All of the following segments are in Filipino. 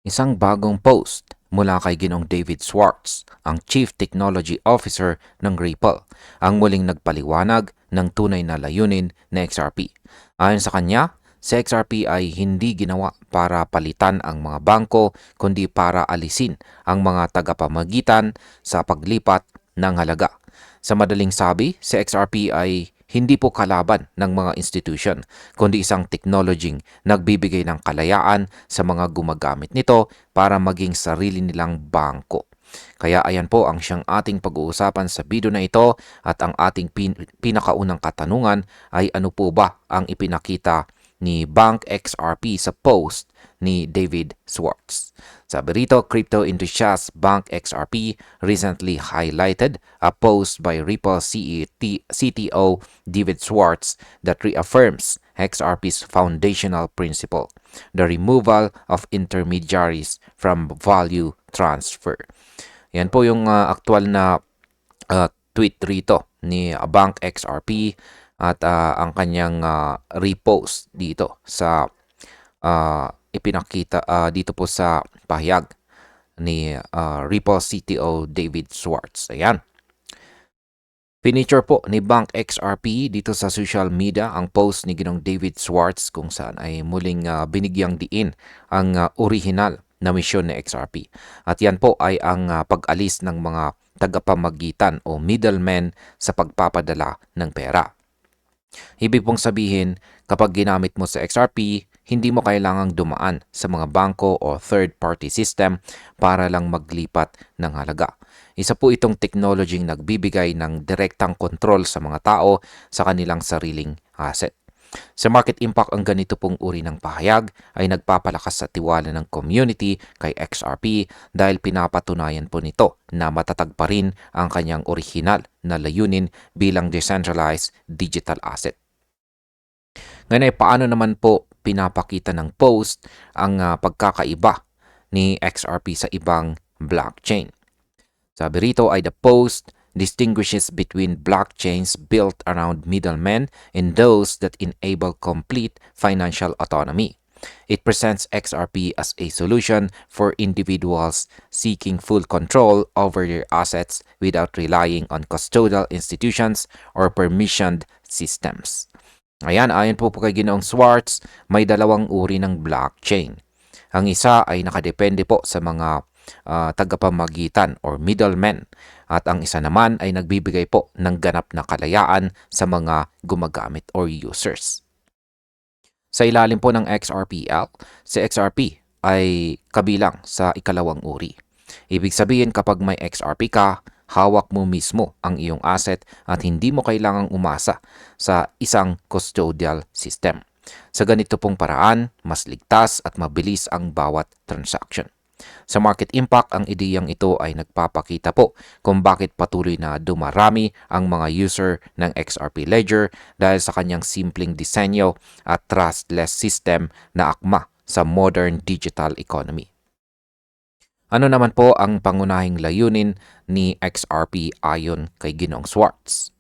Isang bagong post mula kay Ginong David Schwartz, ang Chief Technology Officer ng Ripple, ang muling nagpaliwanag ng tunay na layunin na XRP. Ayon sa kanya, si XRP ay hindi ginawa para palitan ang mga bangko kundi para alisin ang mga tagapamagitan sa paglipat ng halaga. Sa madaling sabi, si XRP ay hindi po kalaban ng mga institution, kundi isang technologying nagbibigay ng kalayaan sa mga gumagamit nito para maging sarili nilang bangko. Kaya ayan po ang siyang ating pag-uusapan sa video na ito at ang ating pinakaunang katanungan ay ano po ba ang ipinakita ni Bank XRP sa post ni David Schwartz. Sabi rito, crypto enthusiast Bank XRP recently highlighted a post by Ripple CTO David Schwartz that reaffirms XRP's foundational principle, the removal of intermediaries from value transfer. Yan po yung aktual na tweet rito ni Bank XRP at ang kanyang repost dito sa ipinakita dito po sa pahayag ni Ripple CTO David Schwartz. Ayan. Pinicture po ni Bank XRP dito sa social media ang post ni Ginong David Schwartz kung saan ay muling binigyang diin ang original na misyon ni XRP. At yan po ay ang pag-alis ng mga tagapamagitan o middlemen sa pagpapadala ng pera. Ibig pong sabihin, kapag ginamit mo sa XRP, hindi mo kailangang dumaan sa mga bangko o third-party system para lang maglipat ng halaga. Isa po itong technology nagbibigay ng direktang kontrol sa mga tao sa kanilang sariling asset. Sa market impact, ang ganito pong uri ng pahayag ay nagpapalakas sa tiwala ng community kay XRP dahil pinapatunayan po nito na matatag pa rin ang kanyang original na layunin bilang decentralized digital asset. Ngayon ay paano naman po pinapakita ng post ang pagkakaiba ni XRP sa ibang blockchain? Sabi rito ay the post distinguishes between blockchains built around middlemen and those that enable complete financial autonomy. It presents XRP as a solution for individuals seeking full control over their assets without relying on custodial institutions or permissioned systems. Ayan, ayon po kay Ginoong Schwartz, may dalawang uri ng blockchain. Ang isa ay nakadepende po sa mga tagapamagitan or middlemen at ang isa naman ay nagbibigay po ng ganap na kalayaan sa mga gumagamit or users. Sa ilalim po ng XRPL, si XRP ay kabilang sa ikalawang uri. Ibig sabihin kapag may XRP ka, hawak mo mismo ang iyong asset at hindi mo kailangang umasa sa isang custodial system. Sa ganito pong paraan, mas ligtas at mabilis ang bawat transaction. Sa market impact, ang ideyang ito ay nagpapakita po kung bakit patuloy na dumarami ang mga user ng XRP Ledger dahil sa kanyang simpleng disenyo at trustless system na akma sa modern digital economy. Ano naman po ang pangunahing layunin ni XRP ayon kay Ginong Schwartz?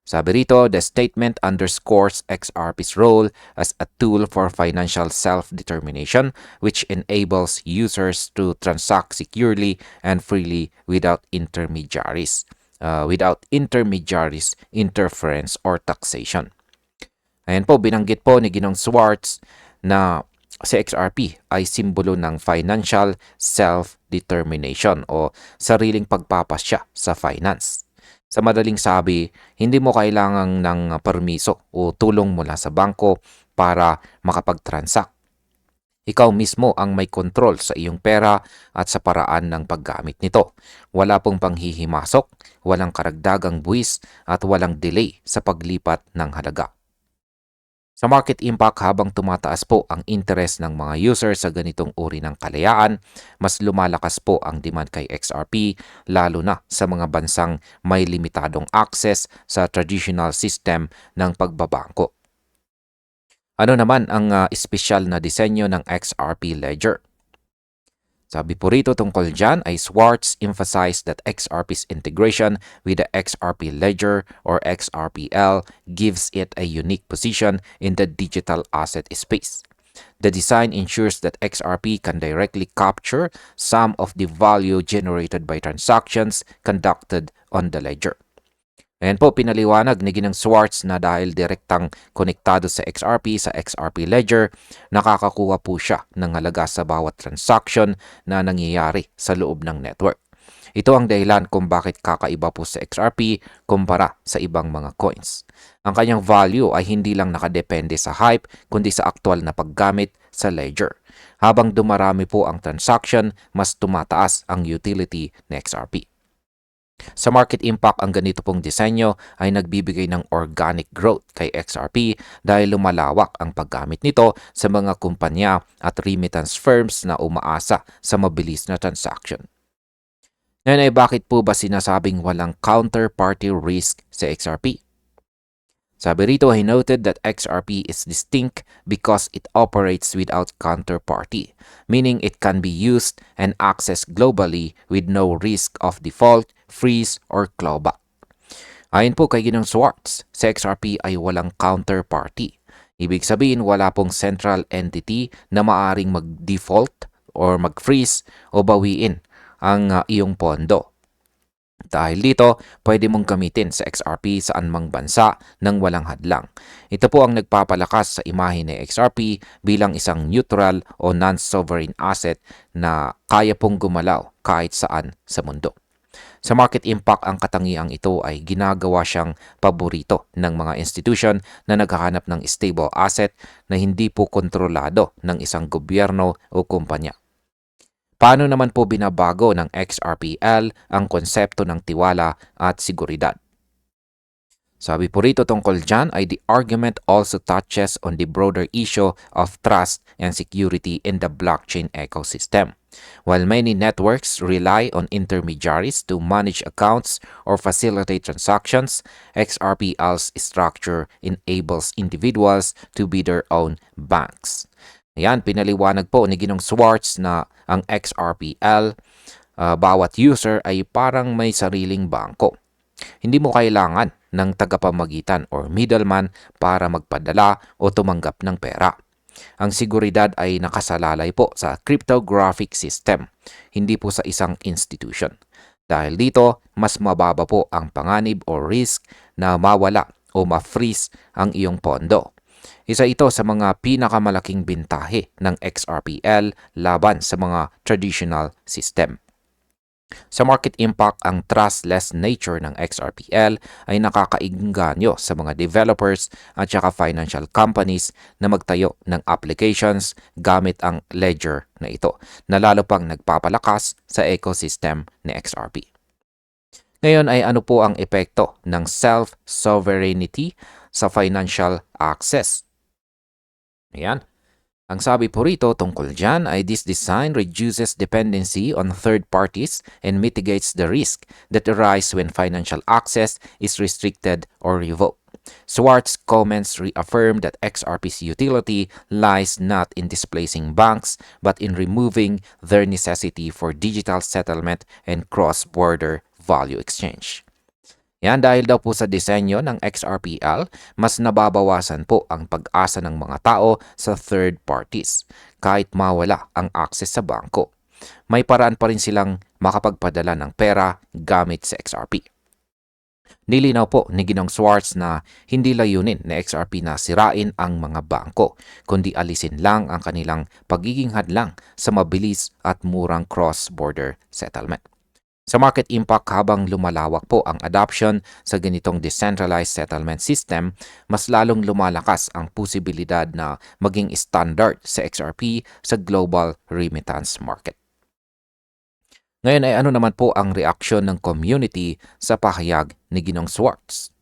Sabi rito, the statement underscores XRP's role as a tool for financial self-determination which enables users to transact securely and freely without intermediaries, interference, or taxation. Ayan po, binanggit po ni Ginong Schwartz na si XRP ay simbolo ng financial self-determination o sariling pagpapasya sa finance. Sa madaling sabi, hindi mo kailangan ng permiso o tulong mula sa bangko para makapag-transact. Ikaw mismo ang may kontrol sa iyong pera at sa paraan ng paggamit nito. Wala pong panghihimasok, walang karagdagang buwis at walang delay sa paglipat ng halaga. Sa market impact, habang tumataas po ang interest ng mga user sa ganitong uri ng kalayaan, mas lumalakas po ang demand kay XRP lalo na sa mga bansang may limitadong access sa traditional system ng pagbabangko. Ano naman ang espesyal na disenyo ng XRP Ledger? Sabi po rito tungkol dyan ay Schwartz emphasized that XRP's integration with the XRP Ledger or XRPL gives it a unique position in the digital asset space. The design ensures that XRP can directly capture some of the value generated by transactions conducted on the ledger. Ayan po, pinaliwanag ni Ginang Swartz na dahil direktang konektado sa XRP Ledger, nakakakuha po siya ng halaga sa bawat transaction na nangyayari sa loob ng network. Ito ang dahilan kung bakit kakaiba po sa XRP kumpara sa ibang mga coins. Ang kanyang value ay hindi lang nakadepende sa hype kundi sa aktual na paggamit sa ledger. Habang dumarami po ang transaction, mas tumataas ang utility ng XRP. Sa market impact, ang ganito pong disenyo ay nagbibigay ng organic growth kay XRP dahil lumalawak ang paggamit nito sa mga kumpanya at remittance firms na umaasa sa mabilis na transaction. Ngayon ay bakit po ba sinasabing walang counterparty risk sa XRP? Sabi rito, he noted that XRP is distinct because it operates without counterparty, meaning it can be used and accessed globally with no risk of default, freeze, or clawback. Ayon po kay Ginong Swartz, sa XRP ay walang counterparty. Ibig sabihin wala pong central entity na maaring mag-default or mag-freeze o bawiin ang iyong pondo. Dahil dito, pwede mong gamitin sa XRP saan mang bansa nang walang hadlang. Ito po ang nagpapalakas sa imahe ni XRP bilang isang neutral o non-sovereign asset na kaya pong gumalaw kahit saan sa mundo. Sa market impact, ang katangiang ito ay ginagawa siyang paborito ng mga institution na naghahanap ng stable asset na hindi po kontrolado ng isang gobyerno o kumpanya. Paano naman po binabago ng XRPL ang konsepto ng tiwala at seguridad? Sabi po rito tungkol dyan ay the argument also touches on the broader issue of trust and security in the blockchain ecosystem. While many networks rely on intermediaries to manage accounts or facilitate transactions, XRPL's structure enables individuals to be their own banks. Ayan, pinaliwanag po ni Ginong Swartz na ang XRPL, bawat user ay parang may sariling bangko. Hindi mo kailangan ng tagapamagitan or middleman para magpadala o tumanggap ng pera. Ang seguridad ay nakasalalay po sa cryptographic system, hindi po sa isang institution. Dahil dito, mas mababa po ang panganib o risk na mawala o ma-freeze ang iyong pondo. Isa ito sa mga pinakamalaking bintahe ng XRPL laban sa mga traditional system. Sa market impact, ang trustless nature ng XRPL ay nakakainganyo sa mga developers at saka financial companies na magtayo ng applications gamit ang ledger na ito, na lalo pang nagpapalakas sa ecosystem ni XRP. Ngayon ay ano po ang epekto ng self-sovereignty sa financial access? Ayan. Ang sabi po rito tungkol dyan ay this design reduces dependency on third parties and mitigates the risk that arise when financial access is restricted or revoked. Swartz comments reaffirm that XRP's utility lies not in displacing banks but in removing their necessity for digital settlement and cross-border value exchange. Yan dahil daw po sa disenyo ng XRPL, mas nababawasan po ang pag-asa ng mga tao sa third parties kahit mawala ang access sa bangko. May paraan pa rin silang makapagpadala ng pera gamit sa XRP. Nilinaw po ni Ginong Swartz na hindi layunin na XRP na sirain ang mga bangko, kundi alisin lang ang kanilang pagiging hadlang sa mabilis at murang cross-border settlement. Sa market impact, habang lumalawak po ang adoption sa ganitong decentralized settlement system, mas lalong lumalakas ang posibilidad na maging standard sa XRP sa global remittance market. Ngayon ay ano naman po ang reaksyon ng community sa pahayag ni Ginong Swartz?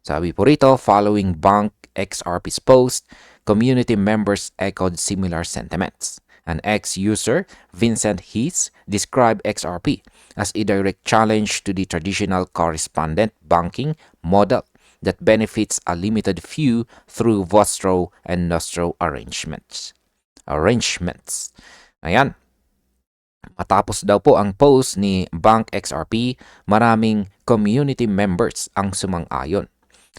Sabi po rito, following Bank XRP's post, community members echoed similar sentiments. An ex-user, Vincent Heath, described XRP as a direct challenge to the traditional correspondent banking model that benefits a limited few through Vostro and Nostro arrangements. Ayan. Matapos daw po ang post ni Bank XRP, maraming community members ang sumang-ayon.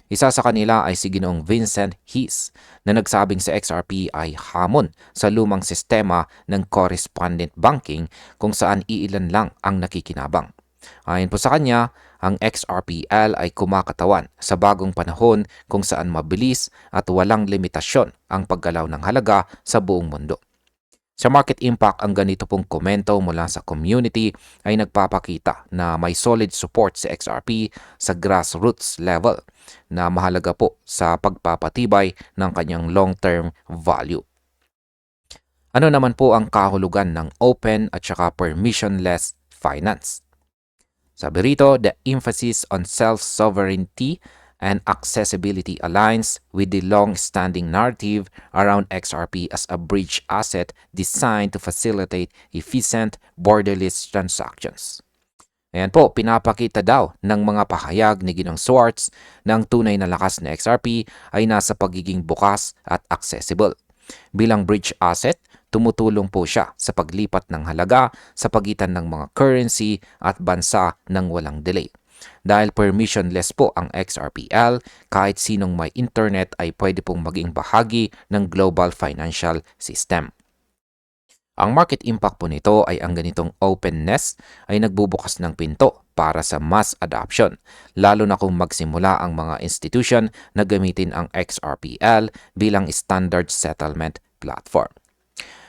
Isa sa kanila ay si Ginoong Vincent Hayes na nagsabing sa XRP ay hamon sa lumang sistema ng correspondent banking kung saan iilan lang ang nakikinabang. Ayon po sa kanya, ang XRPL ay kumakatawan sa bagong panahon kung saan mabilis at walang limitasyon ang paggalaw ng halaga sa buong mundo. Sa Market Impact, ang ganito pong komento mula sa community ay nagpapakita na may solid support sa XRP sa grassroots level na mahalaga po sa pagpapatibay ng kanyang long-term value. Ano naman po ang kahulugan ng open at saka permissionless finance? Sabi rito, the emphasis on self-sovereignty and accessibility aligns with the long-standing narrative around XRP as a bridge asset designed to facilitate efficient borderless transactions. Ayan po, pinapakita daw ng mga pahayag ni Ginoong Swartz na ang tunay na lakas na XRP ay nasa pagiging bukas at accessible. Bilang bridge asset, tumutulong po siya sa paglipat ng halaga sa pagitan ng mga currency at bansa ng walang delay. Dahil permissionless po ang XRPL, kahit sinong may internet ay pwede pong maging bahagi ng global financial system. Ang market impact po nito ay ang ganitong openness ay nagbubukas ng pinto para sa mass adoption, lalo na kung magsimula ang mga institution na gamitin ang XRPL bilang standard settlement platform.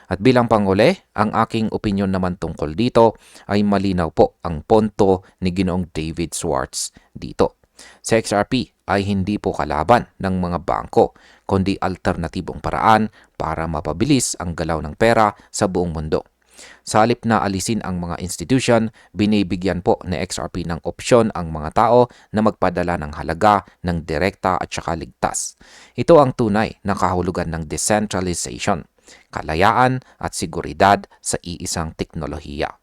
At bilang panghuli, ang aking opinyon naman tungkol dito ay malinaw po ang punto ni Ginoong David Swartz dito. Sa XRP ay hindi po kalaban ng mga bangko, kundi alternatibong paraan para mapabilis ang galaw ng pera sa buong mundo. Sa halip na alisin ang mga institution, binibigyan po ni XRP ng opsyon ang mga tao na magpadala ng halaga ng direkta at saka ligtas. Ito ang tunay na kahulugan ng decentralization, kalayaan at seguridad sa iisang teknolohiya.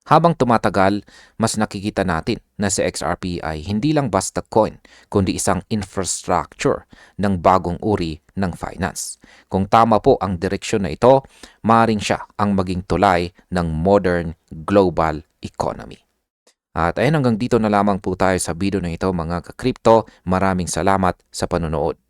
Habang tumatagal, mas nakikita natin na si XRP ay hindi lang basta coin, kundi isang infrastructure ng bagong uri ng finance. Kung tama po ang direksyon na ito, maaaring siya ang maging tulay ng modern global economy. At ayun, hanggang dito na lamang po tayo sa video na ito mga ka-crypto. Maraming salamat sa panonood.